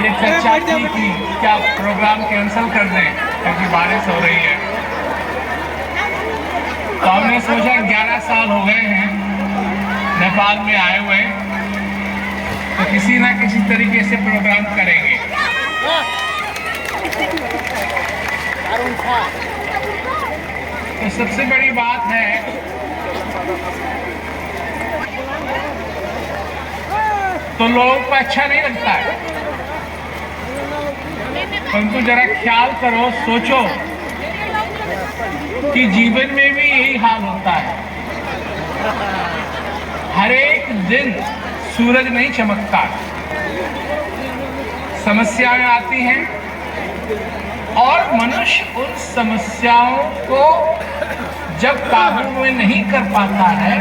ये चर्चा थी कि क्या प्रोग्राम कैंसिल कर दें क्योंकि बारिश हो रही है। तो हमने सोचा 11 साल हो गए हैं नेपाल में आए हुए, तो किसी ना किसी तरीके से प्रोग्राम करेंगे। तो सबसे बड़ी बात है तो लोगों को अच्छा नहीं लगता है, परंतु जरा ख्याल करो, सोचो कि जीवन में भी यही हाल होता है। हर एक दिन सूरज नहीं चमकता, समस्याएं आती हैं और मनुष्य उन समस्याओं को जब काबू में नहीं कर पाता है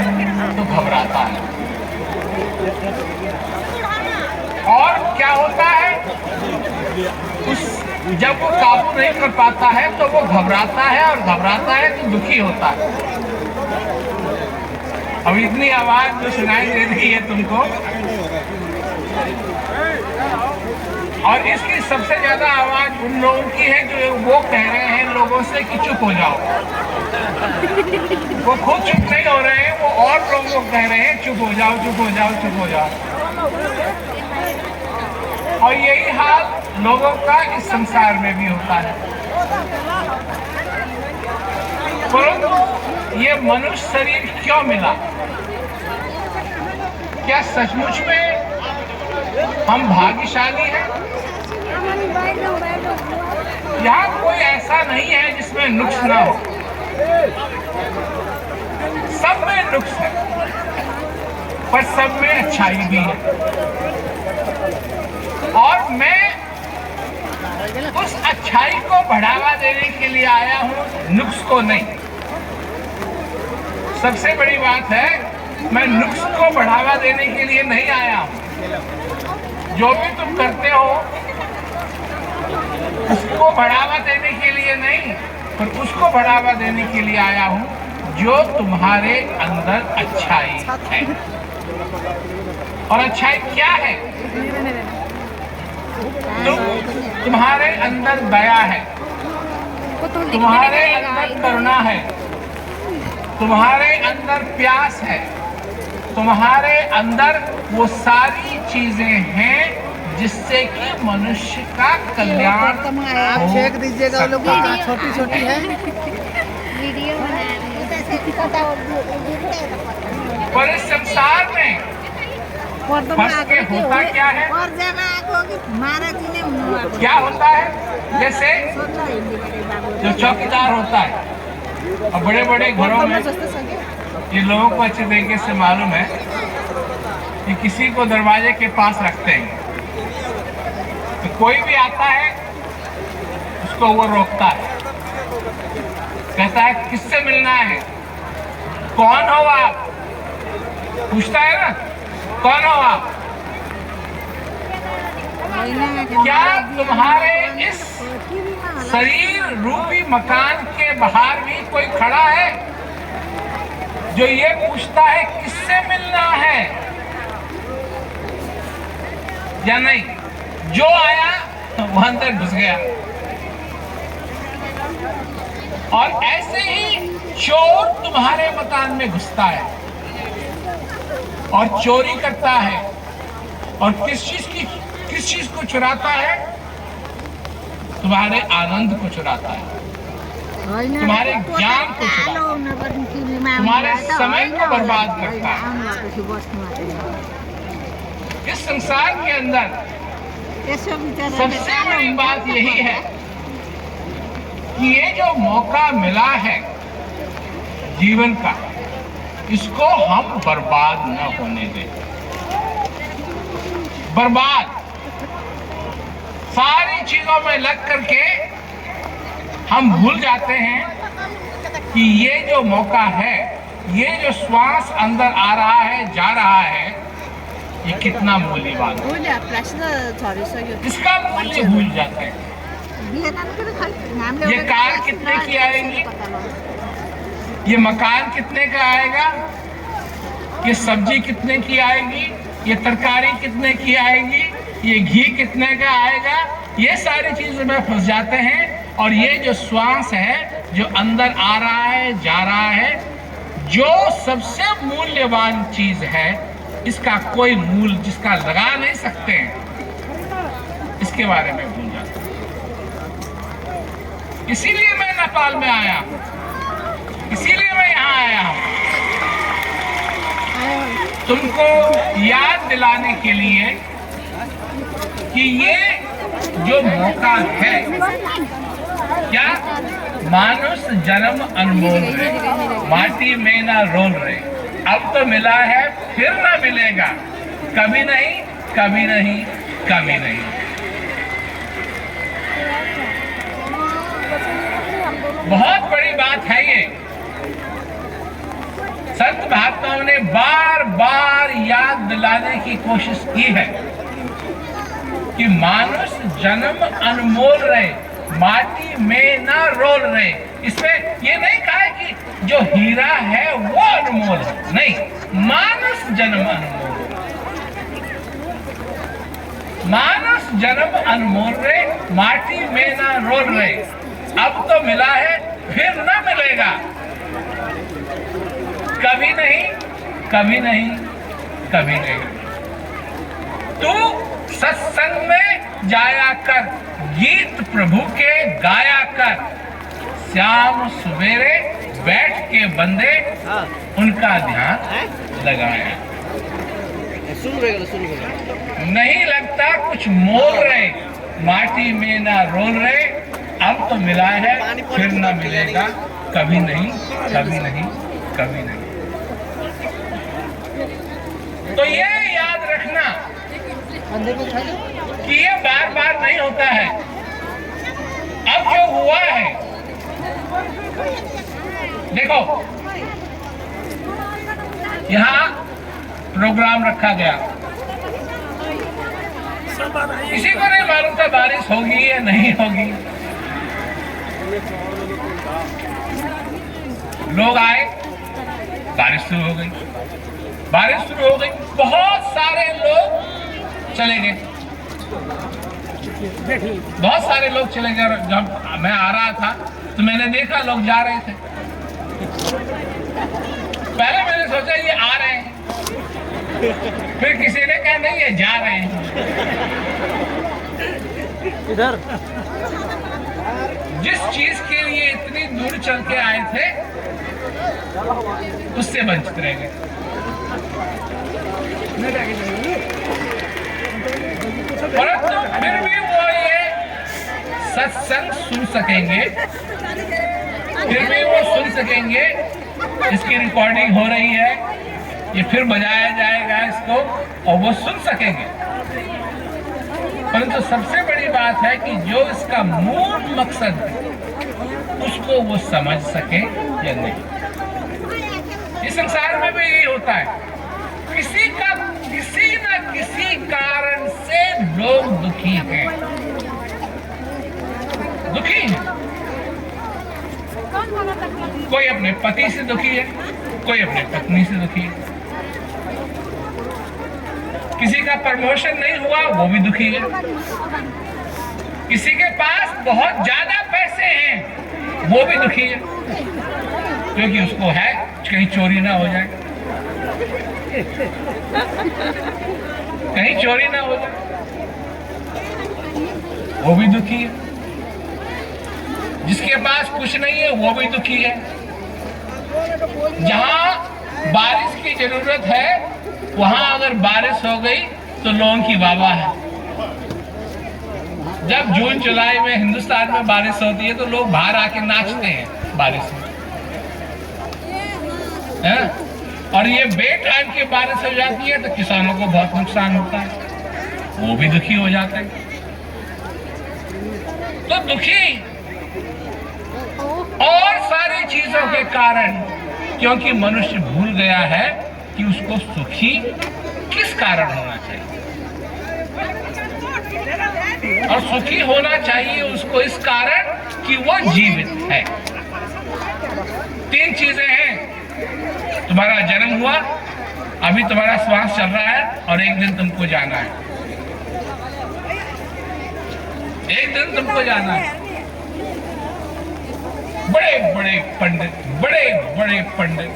तो घबराता है। और क्या होता है, जब वो काबू नहीं कर पाता है तो वो घबराता है, और घबराता है तो दुखी होता है। अब इतनी आवाज जो सुनाई दे रही है तुमको, और इसकी सबसे ज्यादा आवाज उन लोगों की है जो वो कह रहे हैं लोगों से कि चुप हो जाओ। वो खुद चुप नहीं हो रहे हैं, वो और लोगों को कह रहे हैं चुप हो जाओ, चुप हो जाओ, चुप हो जाओ। और यही हाल लोगों का इस संसार में भी होता है। परंतु ये मनुष्य शरीर क्यों मिला? क्या सचमुच में हम भाग्यशाली हैं? यहाँ कोई ऐसा नहीं है जिसमें नुक्स ना हो, सब में नुक्स है, पर सब में अच्छाई भी है। और मैं उस अच्छाई को बढ़ावा देने के लिए आया हूँ, नुक्स को नहीं। सबसे बड़ी बात है, मैं नुक्स को बढ़ावा देने के लिए नहीं आया हूँ। जो भी तुम करते हो उसको बढ़ावा देने के लिए नहीं, पर उसको बढ़ावा देने के लिए आया हूँ जो तुम्हारे अंदर अच्छाई है। और अच्छाई क्या है? तुम्हारे अंदर दया है, तुम्हारे अंदर करुणा है, तुम्हारे अंदर प्यास है, तुम्हारे अंदर वो सारी चीजें हैं जिससे कि मनुष्य का कल्याण हो सकता है। छोटी छोटी है पर इस संसार में फंस के होता क्या है? क्या होता है? जैसे जो चौकीदार होता है, और बड़े बड़े घरों में ये लोगों को अच्छे तरीके से मालूम है कि किसी को दरवाजे के पास रखते हैं, तो कोई भी आता है उसको वो रोकता है, कहता है किससे मिलना है, कौन हो आप, पूछता है ना, कौन हो आप? क्या तुम्हारे इस शरीर रूपी मकान के बाहर भी कोई खड़ा है जो ये पूछता है किससे मिलना है या नहीं? जो आया वो अंदर घुस गया। और ऐसे ही चोर तुम्हारे मकान में घुसता है और चोरी करता है, और किस चीज को चुराता है? तुम्हारे आनंद को चुराता है, तुम्हारे ज्ञान को चुराता है, तुम्हारे समय को बर्बाद करता है। इस संसार के अंदर सबसे बड़ी बात यही है कि ये जो मौका मिला है जीवन का, इसको हम बर्बाद न होने दें। बर्बाद सारी चीजों में लग करके हम भूल जाते हैं कि ये जो मौका है, ये जो श्वास अंदर आ रहा है, जा रहा है, ये कितना मूल्यवान है, इसका मूल्य भूल जाते हैं। ये कार कितने की आएगी, ये मकान कितने का आएगा, ये सब्जी कितने की आएगी, ये तरकारी कितने की आएगी, ये घी कितने का आएगा, ये सारी चीजें में फंस जाते हैं। और ये जो श्वास है जो अंदर आ रहा है जा रहा है, जो सबसे मूल्यवान चीज है, इसका कोई मूल जिसका लगा नहीं सकते हैं, इसके बारे में भूल जाते हैं। इसीलिए मैं नेपाल में आया हूं, इसीलिए मैं यहां आया हूं, तुमको याद दिलाने के लिए कि ये जो मौका है, क्या मानुष जन्म अनमोल रे, माटी में ना रोल रे, अब तो मिला है फिर ना मिलेगा, कभी नहीं कभी नहीं कभी नहीं। बहुत बड़ी बात है ये। संत महात्माओं ने बार बार याद दिलाने की कोशिश की है कि मानुष जन्म अनमोल रहे, माटी में ना रोल रहे। इसमें ये नहीं कहा है कि जो हीरा है वो अनमोल है, नहीं, मानुष जन्म अनमोल, मानुष जन्म अनमोल रहे, माटी में ना रोल रहे, अब तो मिला है फिर ना मिलेगा, कभी नहीं कभी नहीं कभी नहीं। तू सत्संग में जाया कर, गीत प्रभु के गाया कर, शाम सवेरे बैठ के बंदे उनका ध्यान लगाया। नहीं लगता कुछ मोल रहे, माटी में ना रोल रहे, अब तो मिला है फिर ना मिलेगा, कभी नहीं कभी नहीं कभी नहीं। तो ये याद रखना कि ये बार बार नहीं होता है। अब जो हुआ है, देखो यहाँ प्रोग्राम रखा गया, किसी को नहीं मालूम था बारिश होगी या नहीं होगी। लोग आए, बारिश शुरू हो गई, बारिश शुरू हो गई, बहुत सारे लोग चले गए, बहुत सारे लोग चले गए। जब मैं आ रहा था तो मैंने देखा लोग जा रहे थे। पहले मैंने सोचा ये आ रहे हैं, फिर किसी ने कहा नहीं ये जा रहे हैं। इधर जिस चीज के लिए इतनी दूर चल के आए थे उससे वंचित रह गए। परंतु फिर भी वो ये सत्संग सुन सकेंगे, फिर भी वो सुन सकेंगे। इसकी रिकॉर्डिंग हो रही है, ये फिर बजाया जाएगा इसको और वो सुन सकेंगे। परंतु सबसे बड़ी बात है कि जो इसका मूल मकसद है उसको वो समझ सके या नहीं। इस संसार में भी यही होता है, किसी न किसी कारण से लोग दुखी हैं, दुखी हैं। कोई अपने पति से दुखी है, कोई अपने पत्नी से दुखी है, किसी का प्रमोशन नहीं हुआ वो भी दुखी है, किसी के पास बहुत ज्यादा पैसे हैं वो भी दुखी है, क्योंकि उसको है कहीं चोरी ना हो जाए, कहीं चोरी ना हो जाए, वो भी दुखी है। जिसके पास कुछ नहीं है वो भी दुखी है। जहां बारिश की जरूरत है वहां अगर बारिश हो गई तो लोगों की वाह है। जब जून जुलाई में हिंदुस्तान में बारिश होती है तो लोग बाहर आके नाचते हैं बारिश में, है? और ये बे टाइम की बारिश हो जाती है तो किसानों को बहुत नुकसान होता है, वो भी दुखी हो जाते हैं। तो दुखी और सारी चीजों के कारण, क्योंकि मनुष्य भूल गया है कि उसको सुखी किस कारण होना चाहिए, और सुखी होना चाहिए उसको इस कारण कि वो जीवित है। 3 चीजें हैं, तुम्हारा जन्म हुआ, अभी तुम्हारा श्वास चल रहा है और एक दिन तुमको जाना है। दिन तुमको जाना है। बड़े बड़े पंडित, बड़े बड़े पंडित,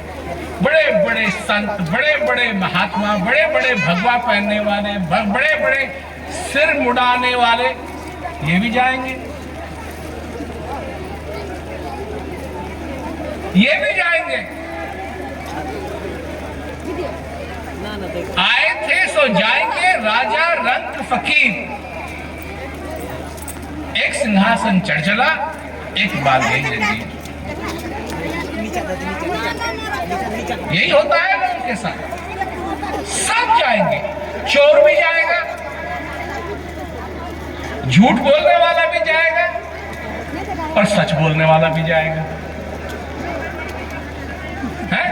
बड़े बड़े संत, बड़े बड़े महात्मा, बड़े बड़े भगवा पहनने वाले, बड़े बड़े सिर मुड़ाने वाले, ये भी जाएंगे, ये भी जाएंगे। आए थे सो जाएंगे, राजा रंक फकीर। एक सिंहासन चढ़ चला, एक बाल गई जंजीर। यही होता है ना उनके साथ। सब जाएंगे, चोर भी जाएगा, झूठ बोलने वाला भी जाएगा और सच बोलने वाला भी जाएगा, हैं?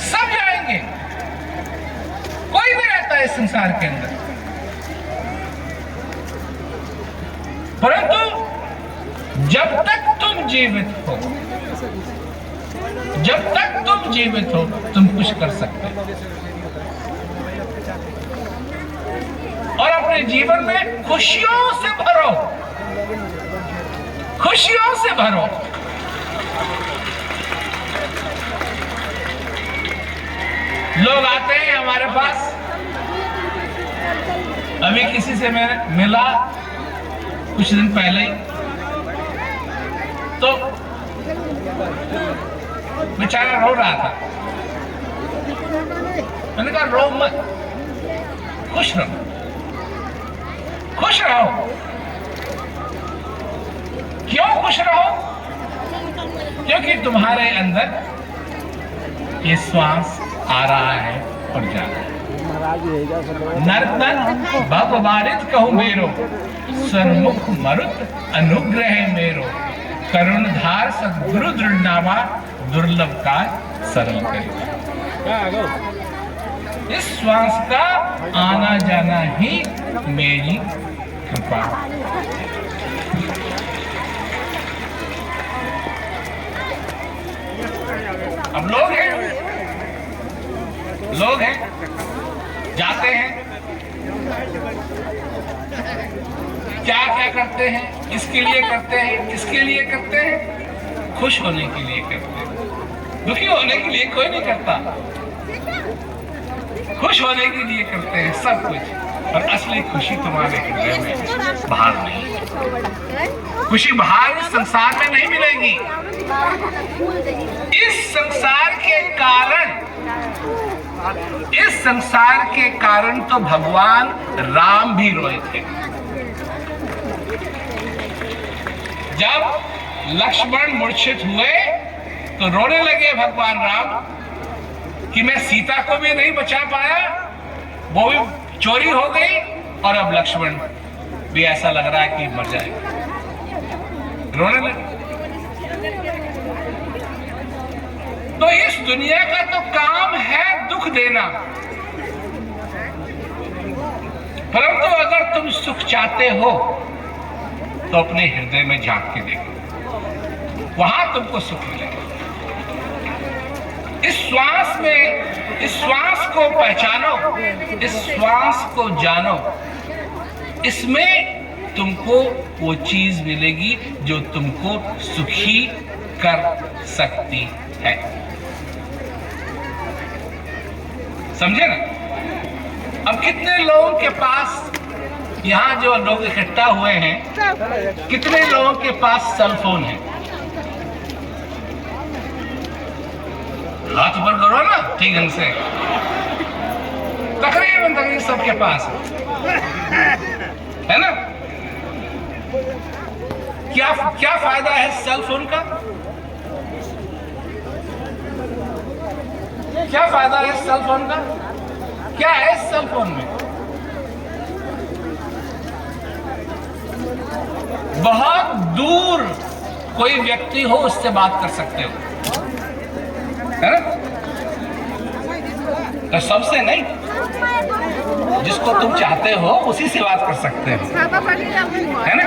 सब जाएंगे, कोई भी रहता है इस संसार के अंदर। परंतु जब तक तुम जीवित हो, जब तक तुम जीवित हो, तुम कुछ कर सकते हो और अपने जीवन में खुशियों से भरो, खुशियों से भरो। लोग आते हैं हमारे पास, अभी किसी से मैं मिला कुछ दिन पहले ही, तो बेचारा रो रहा था। मैंने कहा रो मत, खुश रहो, खुश रहो। क्यों खुश रहो? क्योंकि तुम्हारे अंदर ये श्वास आ रहा है और जा रहा है। नर्तन भगवानित कहूँ मेरो, सन्मुख मरुत अनुग्रह मेरो, करुणधार सद्गुरु दृढ़नामा, दुर्लभ का सरल करेगा। इस श्वास का आना जाना ही मेरी कृपा। अब लोग हैं जाते हैं, क्या क्या करते हैं, किसके लिए करते हैं, किसके लिए करते हैं? खुश होने के लिए करते हैं। दुखी होने के लिए कोई नहीं करता, खुश होने के लिए करते हैं सब कुछ। और असली खुशी तुम्हारे हृदय में, बाहर नहीं। खुशी बाहर इस संसार में नहीं मिलेगी। इस संसार के कारण, इस संसार के कारण तो भगवान राम भी रोए थे। जब लक्ष्मण मूर्छित हुए तो रोने लगे भगवान राम कि मैं सीता को भी नहीं बचा पाया, वो भी चोरी हो गई, और अब लक्ष्मण भी ऐसा लग रहा है कि मर जाएगा, रोने लगे। तो इस दुनिया का तो काम है दुख देना, परंतु अगर तुम सुख चाहते हो तो अपने हृदय में झांक के देखो, वहां तुमको सुख मिलेगा। इस श्वास में, इस श्वास को पहचानो, इस श्वास को जानो, इसमें तुमको वो चीज मिलेगी जो तुमको सुखी कर सकती है। समझे ना? अब कितने लोगों के पास, यहाँ जो लोग इकट्ठा हुए हैं, कितने लोगों के पास सेल फोन है? हाथ ऊपर करो ना ठीक ढंग से। तकरीबन सबके पास है ना? क्या फायदा है सेल फोन का? क्या फायदा है सेल फोन का? क्या है इस सेल फोन में? बहुत दूर कोई व्यक्ति हो उससे बात कर सकते हो, है ना? तो सबसे नहीं, जिसको तुम चाहते हो उसी से बात कर सकते हो, है ना?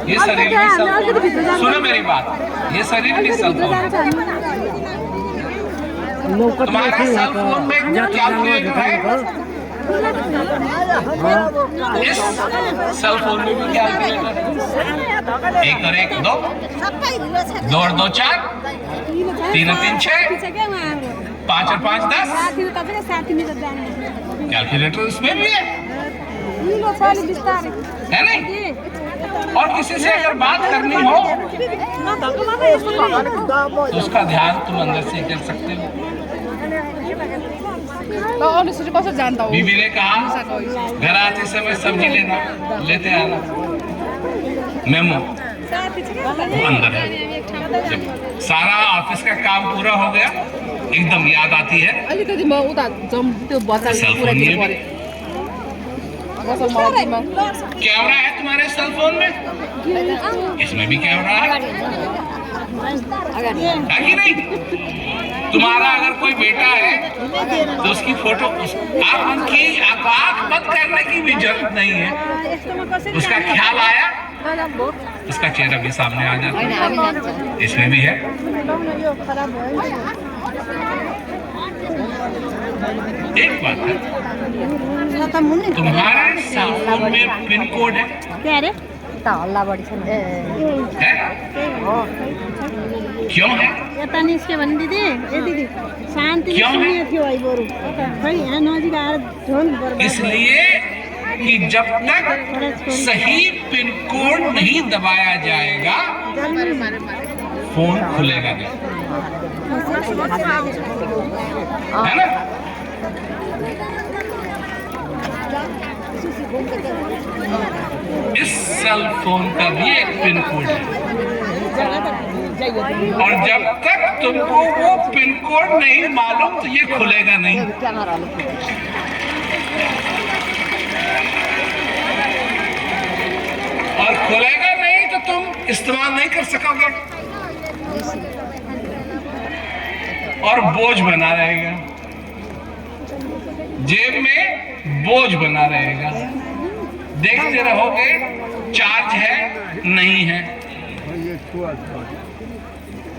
ये शरीर भी सेल, सुनो मेरी बात, ये शरीर भी सेल फोन। तुम्हारा सेल फोन में कैलकुलेटर है, इस सेल फोन में भी कैलकुलेटर, 1 और 1 2, 2 और 2 4, 3 और 3 6, 5 और 5 10। कैलकुलेटर उसमें भी है नहीं? और किसी से अगर बात करनी हो तो उसका ध्यान तुम अंदर से कर सकते हो। बीबी ने कहा घर आते समय सब्जी लेते आना, मेमो वो अंदर है। जब सारा ऑफिस का काम पूरा हो गया एकदम याद आती है सेल फोन में। कैमरा है तुम्हारे सेल फोन में, इसमें भी कैमरा है कि नहीं? तुम्हारा अगर कोई बेटा है तो उसकी फोटो आप उनकी आंख बंद करने की भी जरूरत नहीं है। उसका ख्याल आया उसका चेहरा भी सामने आ जाता है, इसमें भी है। एक बात है, तुम्हारे सेल फोन में पिन कोड है? क्यों है? इसलिए कि जब तक सही पिन कोड नहीं दबाया जाएगा फोन खुलेगा नहीं, है ना? इस सेल फोन का भी एक पिन कोड है और जब तक तुमको वो पिन कोड नहीं मालूम तो ये खुलेगा नहीं। और खुलेगा नहीं तो तुम इस्तेमाल नहीं कर सकोगे और बोझ बना रहेगा, जेब में बोझ बना रहेगा। देखते रहोगे चार्ज है नहीं है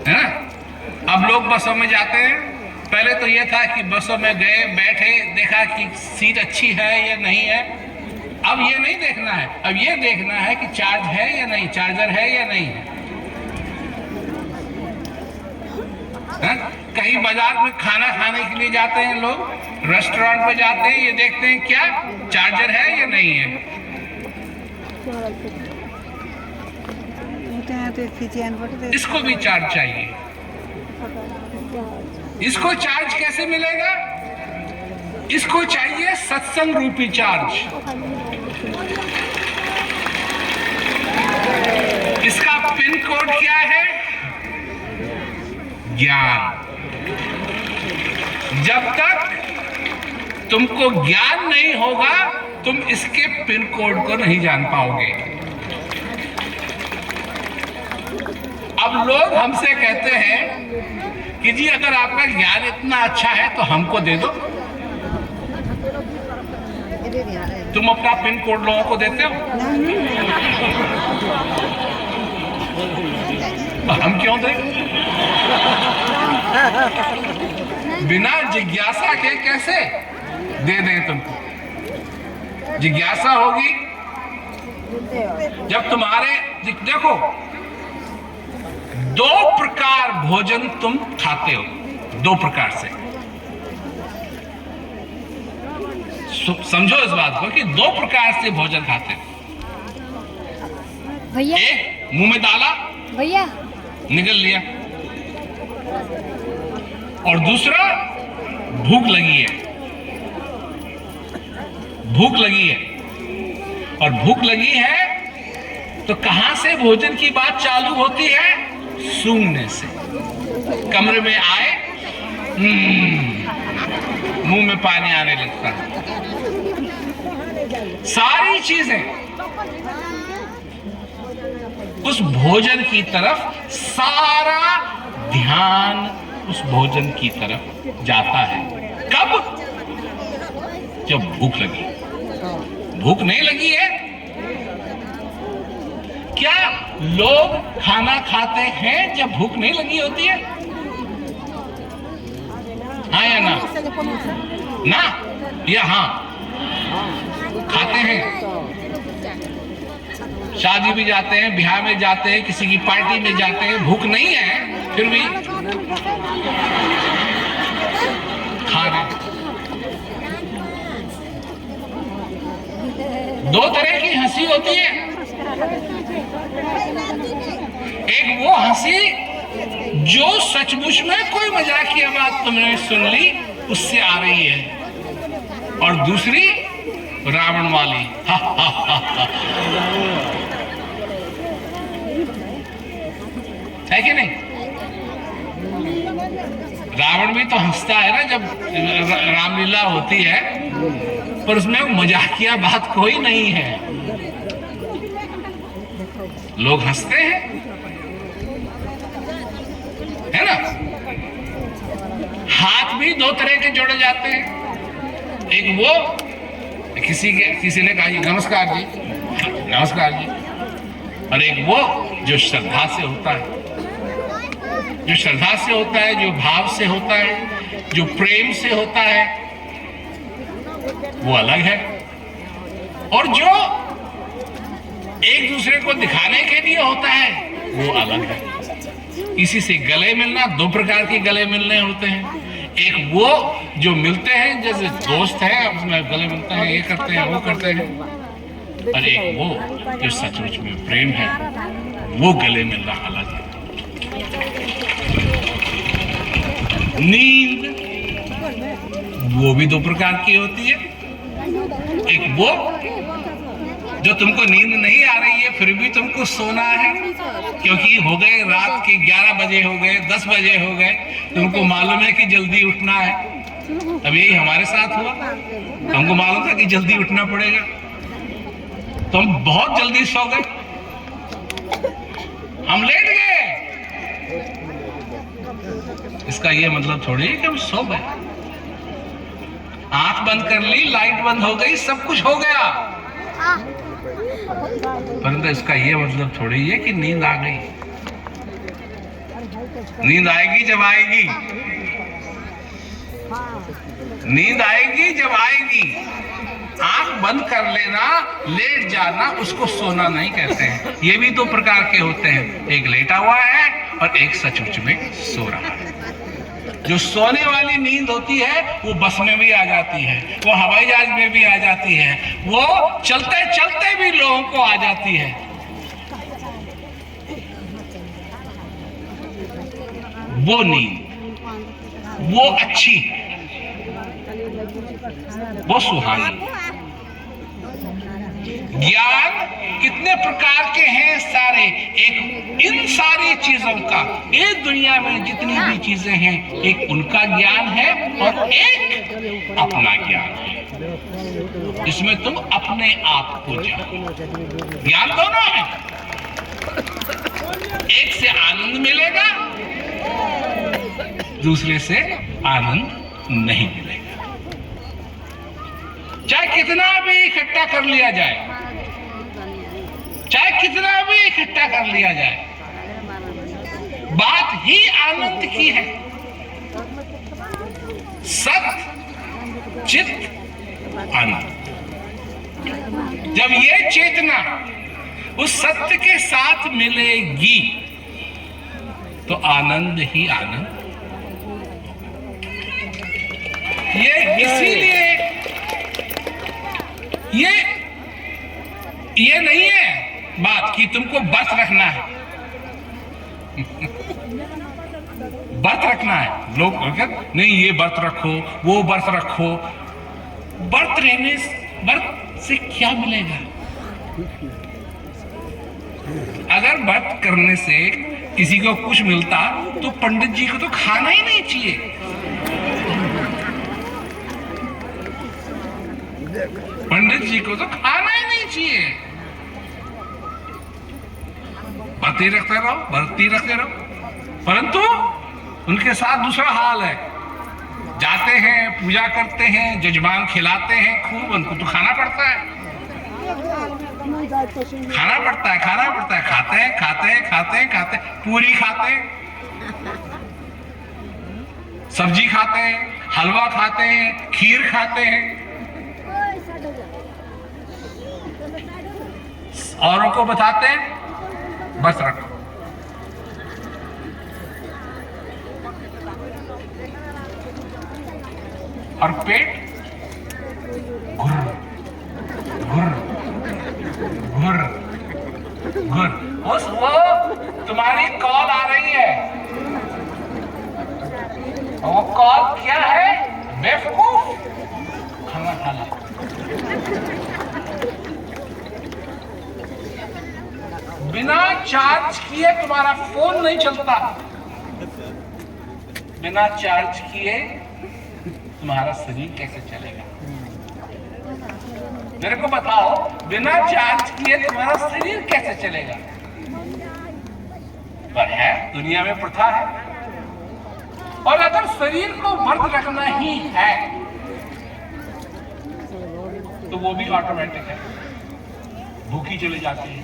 ना? अब लोग बसों में जाते हैं, पहले तो ये था कि बसों में गए बैठे देखा कि सीट अच्छी है या नहीं है। अब ये नहीं देखना है, अब ये देखना है कि चार्ज है या नहीं, चार्जर है या नहीं है। कहीं बाजार में खाना खाने के लिए जाते हैं लोग, रेस्टोरेंट में जाते हैं, ये देखते हैं क्या चार्जर है या नहीं है। इसको भी चार्ज चाहिए। इसको चार्ज कैसे मिलेगा? इसको चाहिए सत्संग रूपी चार्ज। इसका पिन कोड क्या है? ज्ञान। जब तक तुमको ज्ञान नहीं होगा तुम इसके पिन कोड को नहीं जान पाओगे। अब लोग हमसे कहते हैं कि जी अगर आपका ज्ञान इतना अच्छा है तो हमको दे दो। तुम अपना पिन कोड लोगों को देते हो? हम क्यों दें? बिना जिज्ञासा के कैसे दे दें तुमको? जिज्ञासा होगी जब तुम्हारे देखो 2 प्रकार भोजन तुम खाते हो, 2 प्रकार से। समझो इस बात को कि 2 प्रकार से भोजन खाते हो। भैया एक मुंह में डाला, भैया निगल लिया, और दूसरा भूख लगी है, भूख लगी है। और भूख लगी है तो कहां से भोजन की बात चालू होती है? सूंघने से। कमरे में आए मुंह में पानी आने लगता है। सारी चीजें उस भोजन की तरफ, सारा ध्यान उस भोजन की तरफ जाता है। कब? जब भूख लगी। भूख नहीं लगी है? क्या लोग खाना खाते हैं जब भूख नहीं लगी होती है? हाँ या ना? ना या हाँ? खाते हैं, शादी में जाते हैं, ब्याह में जाते हैं, किसी की पार्टी में जाते हैं, भूख नहीं है फिर भी खा रहे। दो तरह की हंसी होती है, एक वो हंसी जो सचमुच में कोई मजाकिया बात तुमने सुन ली उससे आ रही है, और दूसरी रावण वाली है कि नहीं? रावण भी तो हंसता है ना जब रामलीला होती है, पर उसमें मजाकिया बात कोई नहीं है, लोग हंसते हैं, है ना? हाथ भी दो तरह के जोड़े जाते हैं, एक वो किसी ने कहा जी नमस्कार जी, नमस्कार जी, और एक वो जो श्रद्धा से होता है, जो श्रद्धा से होता है, जो भाव से होता है, जो प्रेम से होता है, वो अलग है, और जो एक दूसरे को दिखाने के लिए होता है वो अलग है। इसी से गले मिलना, दो प्रकार के गले मिलने होते हैं, एक वो जो मिलते हैं जैसे दोस्त है, उसमें गले मिलते हैं, ये करते हैं वो करते हैं, और एक वो जो सचमुच में प्रेम है, वो गले मिलना अलग है। नींद वो भी दो प्रकार की होती है, एक वो जो तुमको नींद नहीं आ रही है फिर भी तुमको सोना है, क्योंकि हो गए रात के 11 बजे हो गए, 10 बजे हो गए, तुमको मालूम है कि जल्दी उठना है। अब यही हमारे साथ हुआ, हमको मालूम था कि जल्दी उठना पड़ेगा, तो हम बहुत जल्दी सो गए, हम लेट गए। इसका ये मतलब थोड़ी है कि हम सो गए, आंख बंद कर ली, लाइट बंद हो गई, सब कुछ हो गया, परंतु इसका ये मतलब थोड़ी है कि नींद आ गई। नींद आएगी जब आएगी, नींद आएगी जब आएगी। आंख बंद कर लेना, लेट जाना, उसको सोना नहीं कहते हैं। ये भी दो प्रकार के होते हैं, एक लेटा हुआ है और एक सचमुच में सो रहा है। जो सोने वाली नींद होती है वो बस में भी आ जाती है, वो हवाई जहाज में भी आ जाती है, वो चलते चलते भी लोगों को आ जाती है। वो नींद, वो अच्छी, वो सुहानी। ज्ञान कितने प्रकार के हैं सारे, एक इन सारी चीजों का, एक दुनिया में जितनी भी चीजें हैं, एक उनका ज्ञान है और एक अपना ज्ञान है, इसमें तुम अपने आप को जानो। ज्ञान दोनों है, एक से आनंद मिलेगा, दूसरे से आनंद नहीं मिलेगा। चाहे कितना भी इकट्ठा कर लिया जाए, चाहे कितना भी इकट्ठा कर लिया जाए, बात ही आनंद की है। सत चित आनंद। जब ये चेतना उस सत्य के साथ मिलेगी तो आनंद ही आनंद। ये इसीलिए ये नहीं है बात कि तुमको व्रत रखना है। व्रत रखना है, लोग नहीं ये व्रत रखो, वो व्रत रखो। व्रत से क्या मिलेगा? अगर व्रत करने से किसी को कुछ मिलता तो पंडित जी को तो खाना ही नहीं चाहिए। पंडित जी को तो खाना ही नहीं चाहिए। भक्ति रखते रहो, भक्ति रखते रहो। परंतु उनके साथ दूसरा हाल है, जाते हैं, पूजा करते हैं, जजमान खिलाते हैं खूब, उनको तो खाना पड़ता है, खाना पड़ता है, खाना पड़ता है। खाते हैं, खाते हैं, खाते हैं, खाते हैं, पूरी खाते हैं, सब्जी खाते हैं, हलवा खाते हैं, खीर खाते हैं, औरों को बताते हैं, बस रखो। और पेट घुर घुर घुर घुर। वो तुम्हारी कॉल आ रही है। वो कॉल क्या है? बेवकूफ, खाना खाना। बिना चार्ज किए तुम्हारा फोन नहीं चलता। बिना चार्ज किए तुम्हारा शरीर कैसे चलेगा? मेरे को बताओ, बिना चार्ज किए तुम्हारा शरीर कैसे चलेगा? पर है, दुनिया में प्रथा है। और अगर शरीर को वर्त रखना ही है तो वो भी ऑटोमेटिक है। भूखी चली जाती है,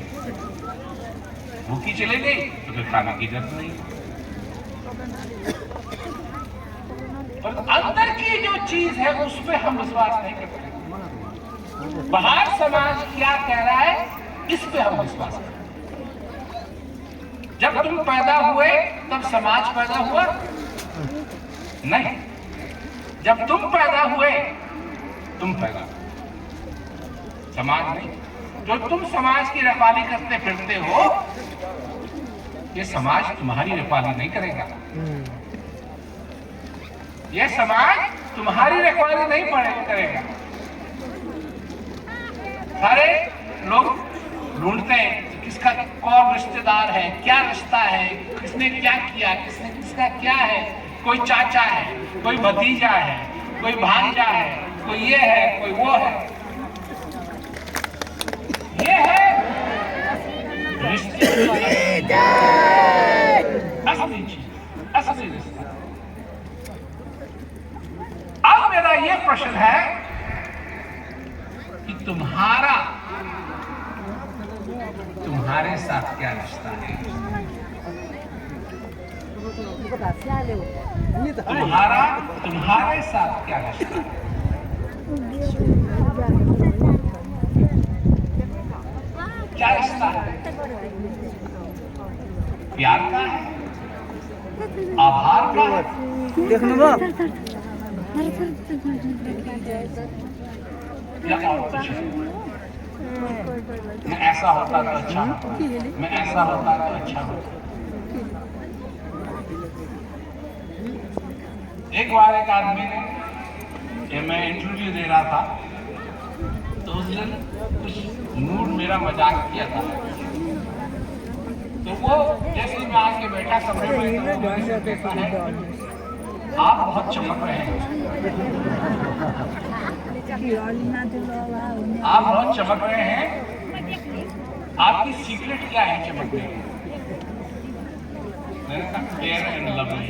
भूखी चले गई तो फिर खाने की जरूरत नहीं। और अंदर की जो चीज है उस पर हम विश्वास नहीं करते। बाहर समाज क्या कह रहा है, इस पे हम विश्वास करते। जब तुम पैदा हुए तब समाज पैदा हुआ नहीं। जब तुम पैदा हुए तुम पैदा, समाज नहीं। जो तुम समाज की रखवाली करते फिरते हो, ये समाज तुम्हारी रखवाली नहीं करेगा। ये समाज तुम्हारी रखवाली नहीं करेगा। सारे लोग ढूंढते हैं किसका कौन रिश्तेदार है, क्या रिश्ता है, किसने क्या किया, किसने किसका क्या है। कोई चाचा है, कोई भतीजा है, कोई भांजा है, कोई ये है, कोई वो है। ये है रिश्ते, असली चीज, असली रिश्ता। अब मेरा ये प्रश्न है कि तुम्हारे साथ क्या रिश्ता है? तुम्हारे साथ क्या रिश्ता है? क्या रिश्ता है? प्यार का है, आभार का है, या और कुछ है? मैं ऐसा होता तो अच्छा होता, मैं ऐसा होता तो अच्छा होता। एक बार एक आदमी ने, मैं इंटरव्यू दे रहा था, तो उस दिन कुछ मूड मेरा मजाक किया था। तो वो जैसे मैं आके बैठा कमरे में, तो मुझे कहता है, आप बहुत चमक रहे हैं, आप बहुत चमक रहे हैं, आपकी सीक्रेट क्या है चमकने की? मैंने कहा फेयर एंड लवली।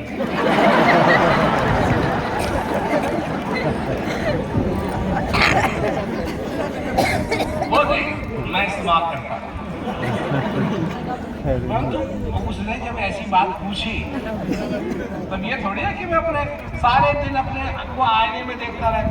वो देख, मैं समाप्त करता हूं। उसने जब ऐसी बात पूछी तब ये थोड़ी है कि मैं अपने सारे दिन अपने को आईने में देखता रहता।